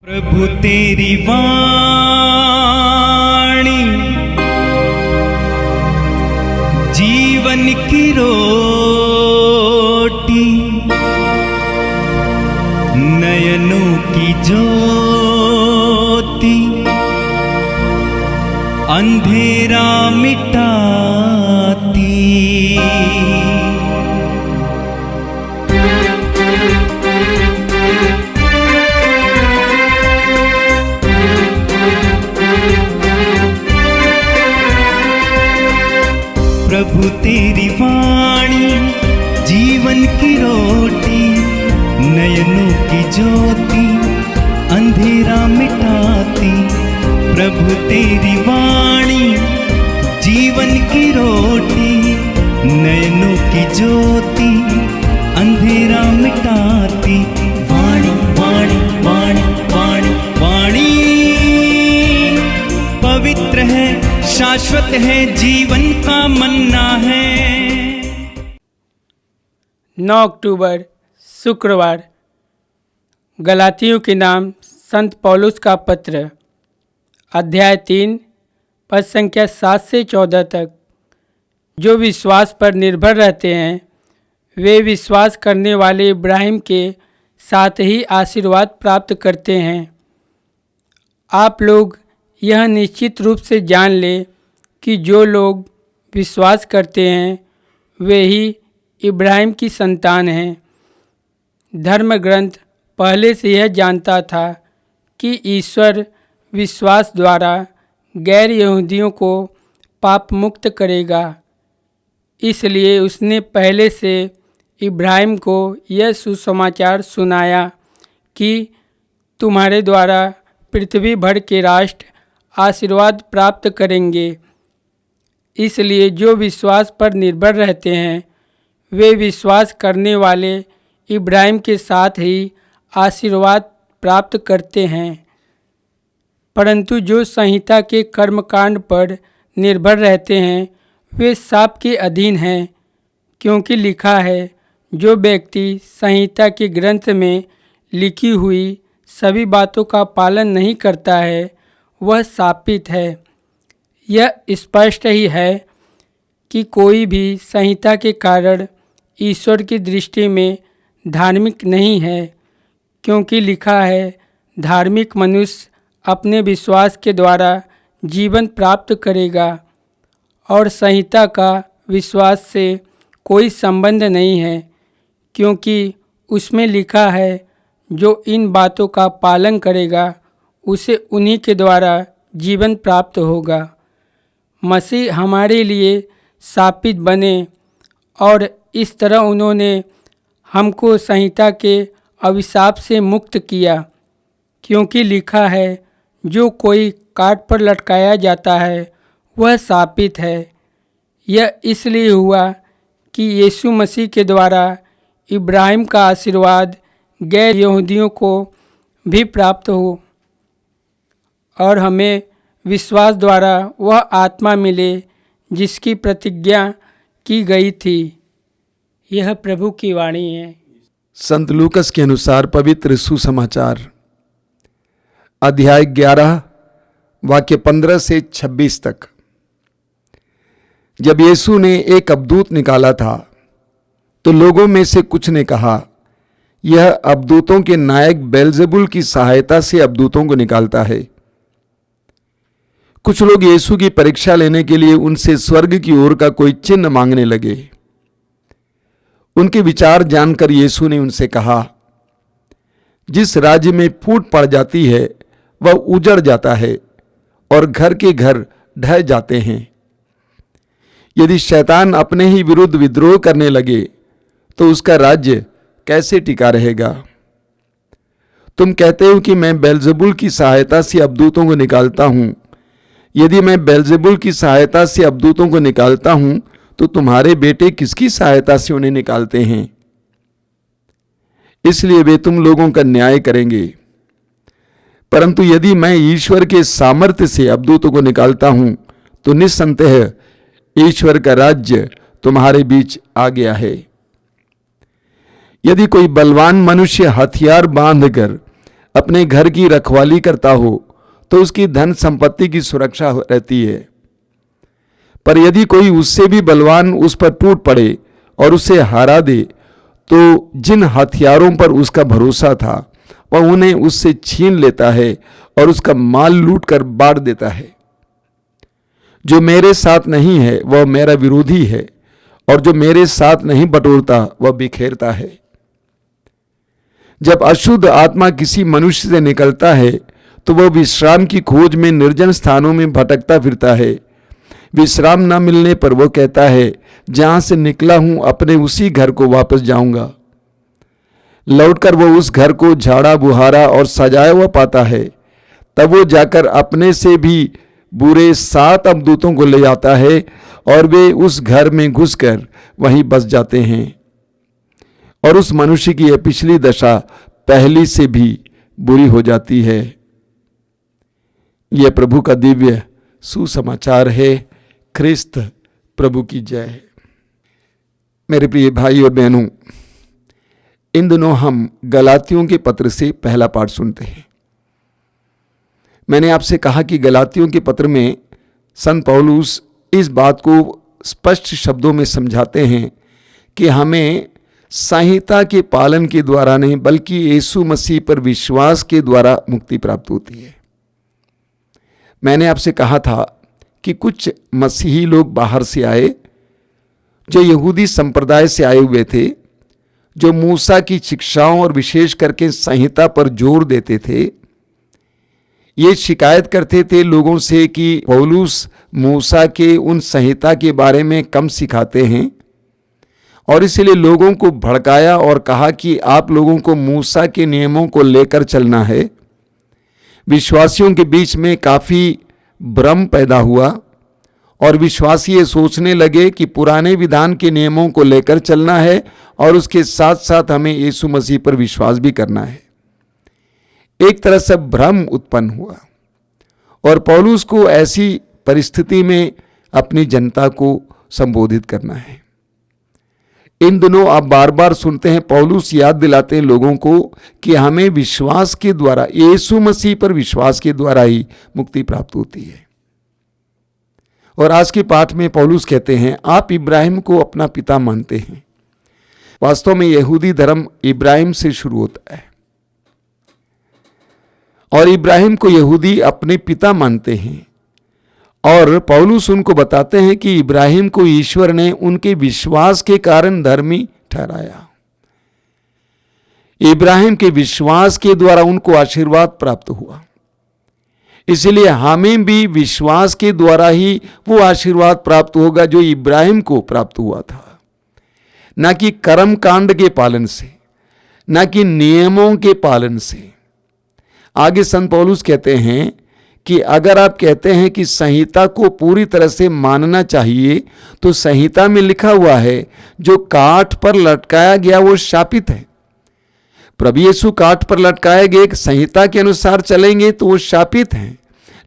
प्रभु तेरी वाणी जीवन की रोटी, नयनों की ज्योति, अंधेरा मिटाती। प्रभु तेरी वाणी जीवन की रोटी, नयनों की ज्योति, अंधेरा मिटाती। प्रभु तेरी वाणी जीवन की रोटी, नयनों की ज्योति, अंधेरा मिटाती। वाणी वाणी वाणी वाणी वाणी पवित्र है, शाश्वत है, जीवन का मन्ना है। 9 अक्टूबर शुक्रवार। गलातियों के नाम संत पौलुस का पत्र, अध्याय 3, पद संख्या 7 से 14 तक। जो विश्वास पर निर्भर रहते हैं वे विश्वास करने वाले इब्राहिम के साथ ही आशीर्वाद प्राप्त करते हैं। आप लोग यह निश्चित रूप से जान लें कि जो लोग विश्वास करते हैं वे ही इब्राहिम की संतान हैं। धर्म ग्रंथ पहले से यह जानता था कि ईश्वर विश्वास द्वारा गैर यहूदियों को पाप मुक्त करेगा। इसलिए उसने पहले से इब्राहिम को यह सुसमाचार सुनाया कि तुम्हारे द्वारा पृथ्वी भर के राष्ट्र आशीर्वाद प्राप्त करेंगे। इसलिए जो विश्वास पर निर्भर रहते हैं वे विश्वास करने वाले इब्राहिम के साथ ही आशीर्वाद प्राप्त करते हैं। परंतु जो संहिता के कर्मकांड पर निर्भर रहते हैं वे शाप के अधीन हैं, क्योंकि लिखा है, जो व्यक्ति संहिता के ग्रंथ में लिखी हुई सभी बातों का पालन नहीं करता है वह शापित है। यह स्पष्ट ही है कि कोई भी संहिता के कारण ईश्वर की दृष्टि में धार्मिक नहीं है, क्योंकि लिखा है, धार्मिक मनुष्य अपने विश्वास के द्वारा जीवन प्राप्त करेगा। और संहिता का विश्वास से कोई संबंध नहीं है, क्योंकि उसमें लिखा है, जो इन बातों का पालन करेगा उसे उन्हीं के द्वारा जीवन प्राप्त होगा। मसीह हमारे लिए शापित बने और इस तरह उन्होंने हमको संहिता के अभिशाप से मुक्त किया, क्योंकि लिखा है, जो कोई काट पर लटकाया जाता है वह शापित है। यह इसलिए हुआ कि यीशु मसीह के द्वारा इब्राहिम का आशीर्वाद गैर यहूदियों को भी प्राप्त हो और हमें विश्वास द्वारा वह आत्मा मिले जिसकी प्रतिज्ञा की गई थी। यह प्रभु की वाणी है। संत लूकस के अनुसार पवित्र सुसमाचार, अध्याय 11, वाक्य 15 से 26 तक। जब यीशु ने एक अबदूत निकाला था तो लोगों में से कुछ ने कहा, यह अबदूतों के नायक बेलजेबुल की सहायता से अबदूतों को निकालता है। कुछ लोग यीशु की परीक्षा लेने के लिए उनसे स्वर्ग की ओर का कोई चिन्ह मांगने लगे। उनके विचार जानकर यीशु ने उनसे कहा, जिस राज्य में फूट पड़ जाती है वह उजड़ जाता है और घर के घर ढह जाते हैं। यदि शैतान अपने ही विरुद्ध विद्रोह करने लगे तो उसका राज्य कैसे टिका रहेगा? तुम कहते हो कि मैं बेलजेबुल की सहायता से अबदूतों को निकालता हूं। यदि मैं बेलजेबुल की सहायता से अबदूतों को निकालता हूं तो तुम्हारे बेटे किसकी सहायता से उन्हें निकालते हैं? इसलिए वे तुम लोगों का न्याय करेंगे। परंतु यदि मैं ईश्वर के सामर्थ्य से अबदूतों को निकालता हूं तो निस्संदेह ईश्वर का राज्य तुम्हारे बीच आ गया है। यदि कोई बलवान मनुष्य हथियार बांधकर अपने घर की रखवाली करता हो तो उसकी धन संपत्ति की सुरक्षा रहती है। पर यदि कोई उससे भी बलवान उस पर टूट पड़े और उसे हरा दे, तो जिन हथियारों पर उसका भरोसा था वह उन्हें उससे छीन लेता है और उसका माल लूट कर बांट देता है। जो मेरे साथ नहीं है वह मेरा विरोधी है, और जो मेरे साथ नहीं बटोरता वह बिखेरता है। जब अशुद्ध आत्मा किसी मनुष्य से निकलता है तो वह विश्राम की खोज में निर्जन स्थानों में भटकता फिरता है। विश्राम न मिलने पर वह कहता है, जहां से निकला हूं अपने उसी घर को वापस जाऊंगा। लौटकर वह उस घर को झाड़ा बुहारा और सजाया हुआ पाता है। तब वो जाकर अपने से भी बुरे 7 अवदूतों को ले आता है और वे उस घर में घुसकर वहीं बस जाते हैं। और उस मनुष्य की यह पिछली दशा पहली से भी बुरी हो जाती है। यह प्रभु का दिव्य सुसमाचार है। ख्रिस्त प्रभु की जय। मेरे प्रिय भाई और बहनों, इन दिनों हम गलातियों के पत्र से पहला पाठ सुनते हैं। मैंने आपसे कहा कि गलातियों के पत्र में संत पौलुस इस बात को स्पष्ट शब्दों में समझाते हैं कि हमें संहिता के पालन के द्वारा नहीं बल्कि यीशु मसीह पर विश्वास के द्वारा मुक्ति प्राप्त होती है। मैंने आपसे कहा था कि कुछ मसीही लोग बाहर से आए जो यहूदी संप्रदाय से आए हुए थे, जो मूसा की शिक्षाओं और विशेष करके संहिता पर जोर देते थे। ये शिकायत करते थे लोगों से कि पौलुस मूसा के उन संहिता के बारे में कम सिखाते हैं, और इसलिए लोगों को भड़काया और कहा कि आप लोगों को मूसा के नियमों को लेकर चलना है। विश्वासियों के बीच में काफ़ी भ्रम पैदा हुआ और विश्वासी ये सोचने लगे कि पुराने विधान के नियमों को लेकर चलना है और उसके साथ साथ हमें यीशु मसीह पर विश्वास भी करना है। एक तरह से भ्रम उत्पन्न हुआ और पौलुस को ऐसी परिस्थिति में अपनी जनता को संबोधित करना है। इन दिनों आप बार बार सुनते हैं पौलुस याद दिलाते हैं लोगों को कि हमें विश्वास के द्वारा, यीशु मसीह पर विश्वास के द्वारा ही मुक्ति प्राप्त होती है। और आज के पाठ में पौलुस कहते हैं, आप इब्राहिम को अपना पिता मानते हैं। वास्तव में यहूदी धर्म इब्राहिम से शुरू होता है और इब्राहिम को यहूदी अपने पिता मानते हैं। और पौलुस उनको बताते हैं कि इब्राहिम को ईश्वर ने उनके विश्वास के कारण धर्मी ठहराया। इब्राहिम के विश्वास के द्वारा उनको आशीर्वाद प्राप्त हुआ। इसलिए हमें भी विश्वास के द्वारा ही वो आशीर्वाद प्राप्त होगा जो इब्राहिम को प्राप्त हुआ था, ना कि कर्म कांड के पालन से, ना कि नियमों के पालन से। आगे संत पौलुस कहते हैं कि अगर आप कहते हैं कि संहिता को पूरी तरह से मानना चाहिए, तो संहिता में लिखा हुआ है जो काठ पर लटकाया गया वो शापित है। प्रभु यीशु काठ पर लटकाए गए संहिता के अनुसार चलेंगे तो वो शापित हैं।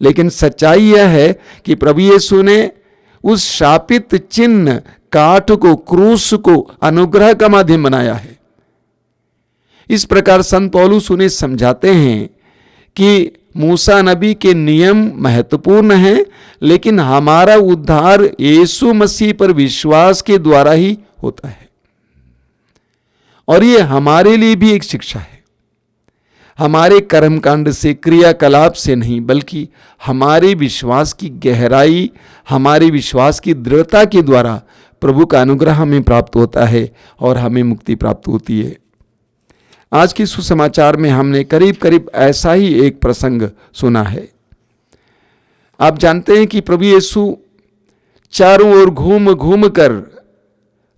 लेकिन सच्चाई यह है कि प्रभु यीशु ने उस शापित चिन्ह काठ को, क्रूस को अनुग्रह का माध्यम बनाया है। इस प्रकार संत पौलुस उन्हें समझाते हैं कि मूसा नबी के नियम महत्वपूर्ण हैं, लेकिन हमारा उद्धार यीशु मसीह पर विश्वास के द्वारा ही होता है। और ये हमारे लिए भी एक शिक्षा है, हमारे कर्मकांड से, क्रियाकलाप से नहीं, बल्कि हमारे विश्वास की गहराई, हमारे विश्वास की दृढ़ता के द्वारा प्रभु का अनुग्रह हमें प्राप्त होता है और हमें मुक्ति प्राप्त होती है। आज के सुसमाचार में हमने करीब करीब ऐसा ही एक प्रसंग सुना है। आप जानते हैं कि प्रभु यीशु चारों ओर घूम घूम कर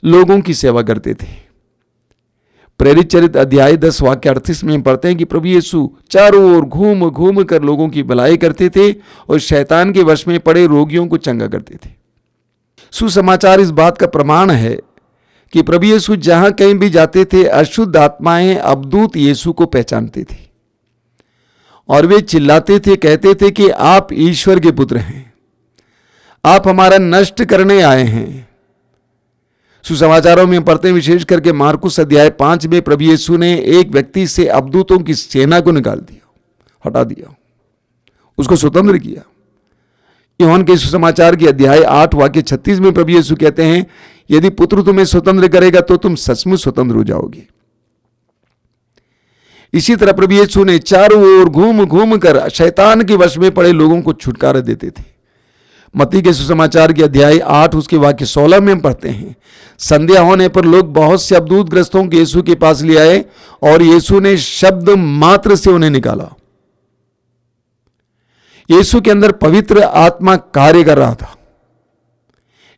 लोगों की सेवा करते थे। प्रेरित चरित अध्याय 10 वाक्य 38 में पढ़ते हैं कि प्रभु यीशु चारों ओर घूम घूम कर लोगों की भलाई करते थे और शैतान के वश में पड़े रोगियों को चंगा करते थे। सुसमाचार इस बात का प्रमाण है कि प्रभु यीशु जहां कहीं भी जाते थे, अशुद्ध आत्माएं, अवदूत यीशु को पहचानते थे और वे चिल्लाते थे, कहते थे कि आप ईश्वर के पुत्र हैं, आप हमारा नष्ट करने आए हैं। सुसमाचारों में पढ़ते हैं, विशेष करके मार्कुस अध्याय 5 में प्रभु यीशु ने एक व्यक्ति से अबदूतों की सेना को निकाल दिया, हटा दिया, उसको स्वतंत्र किया। यूहन्ना के सुसमाचार के अध्याय 8 वाक्य 36 में प्रभु यीशु कहते हैं, यदि पुत्र तुम्हें स्वतंत्र करेगा तो तुम सचमुच स्वतंत्र हो जाओगे। इसी तरह प्रभु यीशु ने चारों ओर घूम घूम कर शैतान के वश में पड़े लोगों को छुटकारा देते थे। मत्ती के सुसमाचार के अध्याय 8 उसके वाक्य 16 में हम पढ़ते हैं, संध्या होने पर लोग बहुत से अबदूत ग्रस्तों को यीशु के पास ले आए और यीशु ने शब्द मात्र से उन्हें निकाला। यीशु के अंदर पवित्र आत्मा कार्य कर रहा था,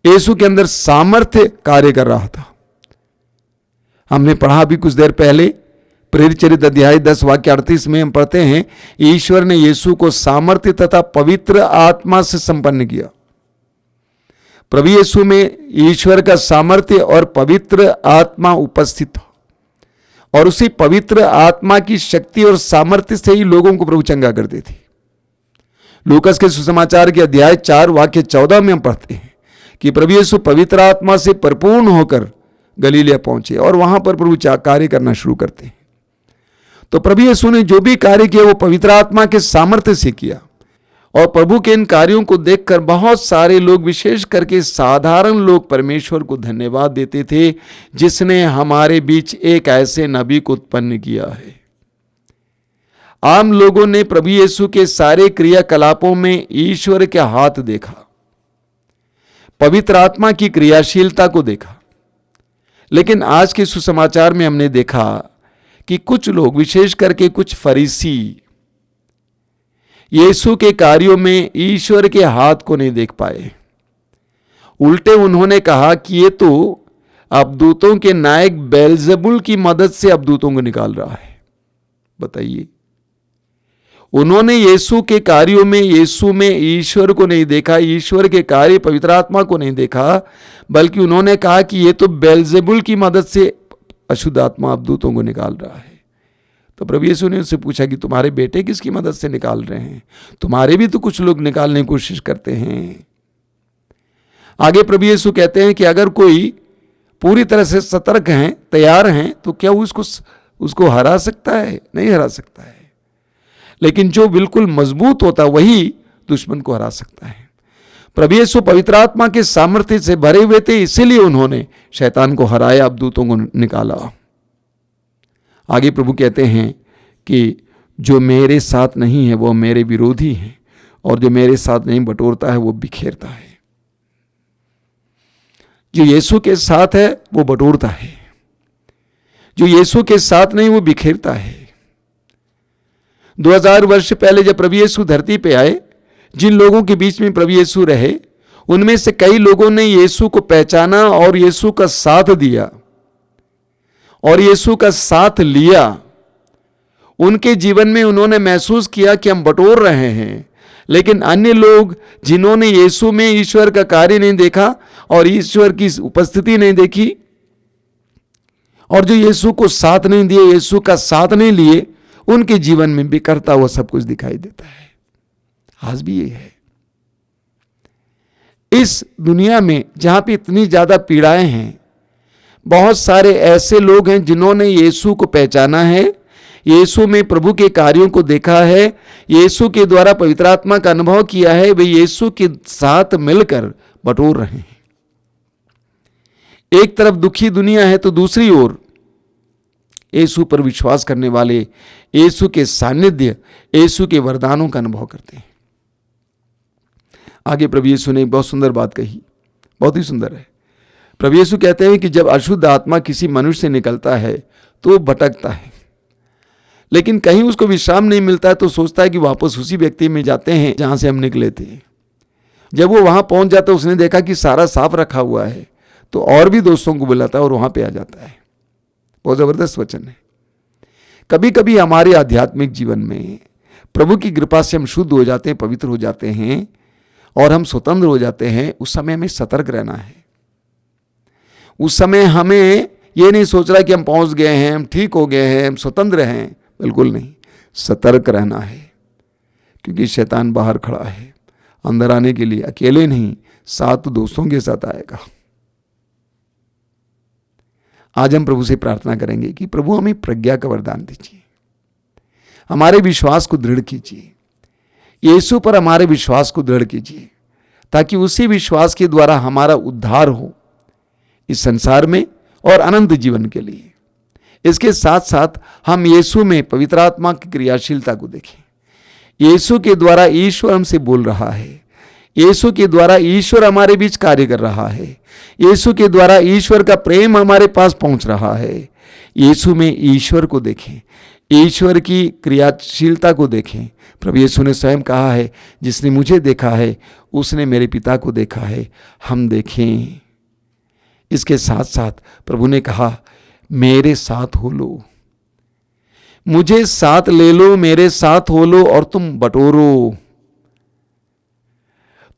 यीशु के अंदर सामर्थ्य कार्य कर रहा था। हमने पढ़ा अभी कुछ देर पहले प्रेरित चरित्र अध्याय 10 वाक्य 38 में हम पढ़ते हैं, ईश्वर ने यीशु को सामर्थ्य तथा पवित्र आत्मा से संपन्न किया। प्रभु यीशु में ईश्वर का सामर्थ्य और पवित्र आत्मा उपस्थित था और उसी पवित्र आत्मा की शक्ति और सामर्थ्य से ही लोगों को प्रभु चंगा करते थे। लूकास के सुसमाचार के अध्याय 4 वाक्य 14 में हम पढ़ते हैं कि प्रभु यीशु पवित्र आत्मा से परिपूर्ण होकर गलीलिया पहुंचे और वहां पर प्रभु कार्य करना शुरू करते हैं। तो प्रभु यीशु ने जो भी कार्य किया वो पवित्र आत्मा के सामर्थ्य से किया और प्रभु के इन कार्यों को देखकर बहुत सारे लोग, विशेष करके साधारण लोग, परमेश्वर को धन्यवाद देते थे जिसने हमारे बीच एक ऐसे नबी को उत्पन्न किया है। आम लोगों ने प्रभु यीशु के सारे क्रियाकलापों में ईश्वर के हाथ देखा, पवित्र आत्मा की क्रियाशीलता को देखा। लेकिन आज के सुसमाचार में हमने देखा कि कुछ लोग, विशेष करके कुछ फरीसी, यीशु के कार्यों में ईश्वर के हाथ को नहीं देख पाए। उल्टे उन्होंने कहा कि ये तो अबदूतों के नायक बेल्जेबुल की मदद से अबदूतों को निकाल रहा है। बताइए, उन्होंने यीशु के कार्यों में, यीशु में ईश्वर को नहीं देखा, ईश्वर के कार्य पवित्र आत्मा को नहीं देखा, बल्कि उन्होंने कहा कि ये तो बेल्जेबुल की मदद से अशुद्ध आत्मा अबदूतों को निकाल रहा है। तो प्रभु यीशु ने उससे पूछा कि तुम्हारे बेटे किसकी मदद से निकाल रहे हैं? तुम्हारे भी तो कुछ लोग निकालने की कोशिश करते हैं। आगे प्रभु यीशु कहते हैं कि अगर कोई पूरी तरह से सतर्क हैं, तैयार हैं, तो क्या उसको हरा सकता है? नहीं हरा सकता है। लेकिन जो बिल्कुल मजबूत होता वही दुश्मन को हरा सकता है। प्रभु यीशु पवित्र आत्मा के सामर्थ्य से भरे हुए थे, इसीलिए उन्होंने शैतान को हराया, अबदूतों को निकाला। आगे प्रभु कहते हैं कि जो मेरे साथ नहीं है वो मेरे विरोधी हैं और जो मेरे साथ नहीं बटोरता है वो बिखेरता है। जो यीशु के साथ है वो बटोरता है, जो यीशु के साथ नहीं वो बिखेरता है। 2000 वर्ष पहले जब प्रभु यीशु धरती पे आए, जिन लोगों के बीच में प्रभु यीशु रहे, उनमें से कई लोगों ने यीशु को पहचाना और यीशु का साथ दिया और यीशु का साथ लिया। उनके जीवन में उन्होंने महसूस किया कि हम बटोर रहे हैं। लेकिन अन्य लोग जिन्होंने यीशु में ईश्वर का कार्य नहीं देखा और ईश्वर की उपस्थिति नहीं देखी और जो यीशु को साथ नहीं दिए, यीशु का साथ नहीं लिए, उनके जीवन में बिखरता हुआ सब कुछ दिखाई देता है। आज भी ये है। इस दुनिया में जहां पे इतनी ज्यादा पीड़ाएं हैं, बहुत सारे ऐसे लोग हैं जिन्होंने यीशु को पहचाना है, यीशु में प्रभु के कार्यों को देखा है, यीशु के द्वारा पवित्र आत्मा का अनुभव किया है, वे यीशु के साथ मिलकर बटोर रहे हैं। एक तरफ दुखी दुनिया है तो दूसरी ओर यीशु पर विश्वास करने वाले यीशु के सानिध्य, यीशु के वरदानों का अनुभव करते हैं। आगे प्रभु यीशु ने एक बहुत सुंदर बात कही, बहुत ही सुंदर है। प्रभु यीशु कहते हैं कि जब अशुद्ध आत्मा किसी मनुष्य से निकलता है तो वो भटकता है, लेकिन कहीं उसको विश्राम नहीं मिलता है तो सोचता है कि वापस उसी व्यक्ति में जाते हैं जहां से हम निकले थे। जब वो वहां पहुंच जाता है, उसने देखा कि सारा साफ रखा हुआ है, तो और भी दोस्तों को बुलाता है और वहां पे आ जाता है। बहुत जबरदस्त वचन है। कभी कभी हमारे आध्यात्मिक जीवन में प्रभु की कृपा से हम शुद्ध हो जाते हैं, पवित्र हो जाते हैं और हम स्वतंत्र हो जाते हैं। उस समय हमें सतर्क रहना है। उस समय हमें ये नहीं सोच रहा कि हम पहुंच गए हैं, हम ठीक हो गए हैं, हम स्वतंत्र हैं। बिल्कुल नहीं, सतर्क रहना है, क्योंकि शैतान बाहर खड़ा है अंदर आने के लिए। अकेले नहीं, 7 दोस्तों के साथ आएगा। आज हम प्रभु से प्रार्थना करेंगे कि प्रभु हमें प्रज्ञा का वरदान दीजिए, हमारे विश्वास को दृढ़ कीजिए, यीशु पर हमारे विश्वास को दृढ़ कीजिए, ताकि उसी विश्वास के द्वारा हमारा उद्धार हो इस संसार में और अनंत जीवन के लिए। इसके साथ साथ हम यीशु में पवित्र आत्मा की क्रियाशीलता को देखें। यीशु के द्वारा ईश्वर हमसे बोल रहा है, यीशु के द्वारा ईश्वर हमारे बीच कार्य कर रहा है, यीशु के द्वारा ईश्वर का प्रेम हमारे पास पहुंच रहा है। यीशु में ईश्वर को देखें, ईश्वर की क्रियाशीलता को देखें। प्रभु यीशु ने स्वयं कहा है, जिसने मुझे देखा है उसने मेरे पिता को देखा है। हम देखें। इसके साथ साथ प्रभु ने कहा, मेरे साथ हो लो, मुझे साथ ले लो, मेरे साथ हो लो और तुम बटोरो।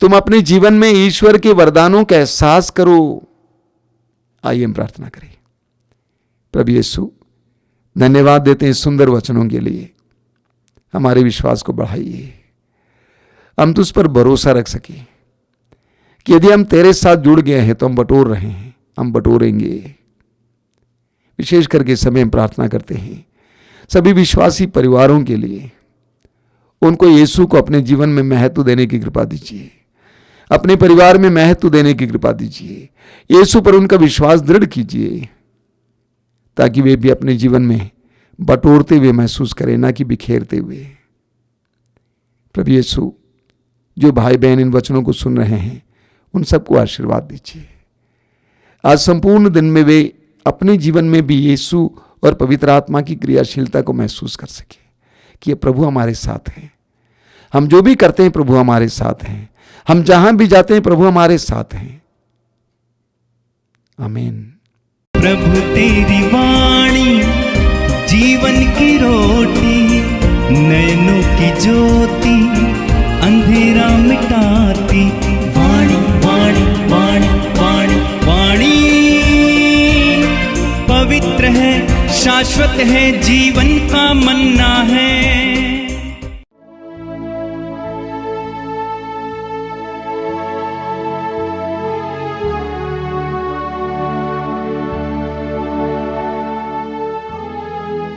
तुम अपने जीवन में ईश्वर के वरदानों का एहसास करो। आइए हम प्रार्थना करें। प्रभु यीशु, धन्यवाद देते हैं सुंदर वचनों के लिए। हमारे विश्वास को बढ़ाइए, हम तुझ पर भरोसा रख सके कि यदि हम तेरे साथ जुड़ गए हैं तो हम बटोर रहे हैं, हम बटोरेंगे। विशेष करके समय प्रार्थना करते हैं सभी विश्वासी परिवारों के लिए। उनको यीशु को अपने जीवन में महत्व देने की कृपा दीजिए, अपने परिवार में महत्व देने की कृपा दीजिए। यीशु पर उनका विश्वास दृढ़ कीजिए, ताकि वे भी अपने जीवन में बटोरते हुए महसूस करें, ना कि बिखेरते हुए। प्रभु यीशु, जो भाई बहन इन वचनों को सुन रहे हैं उन सबको आशीर्वाद दीजिए। आज संपूर्ण दिन में वे अपने जीवन में भी यीशु और पवित्र आत्मा की क्रियाशीलता को महसूस कर सके कि ये प्रभु हमारे साथ हैं। हम जो भी करते हैं प्रभु हमारे साथ हैं, हम जहां भी जाते हैं प्रभु हमारे साथ हैं। आमीन। प्रभु तेरी वाणी जीवन की रोटी, नयनों की ज्योति अंधेरा मिटाती। वाणी वाणी वाणी वाणी वाणी पवित्र है, शाश्वत है, जीवन का मन्ना।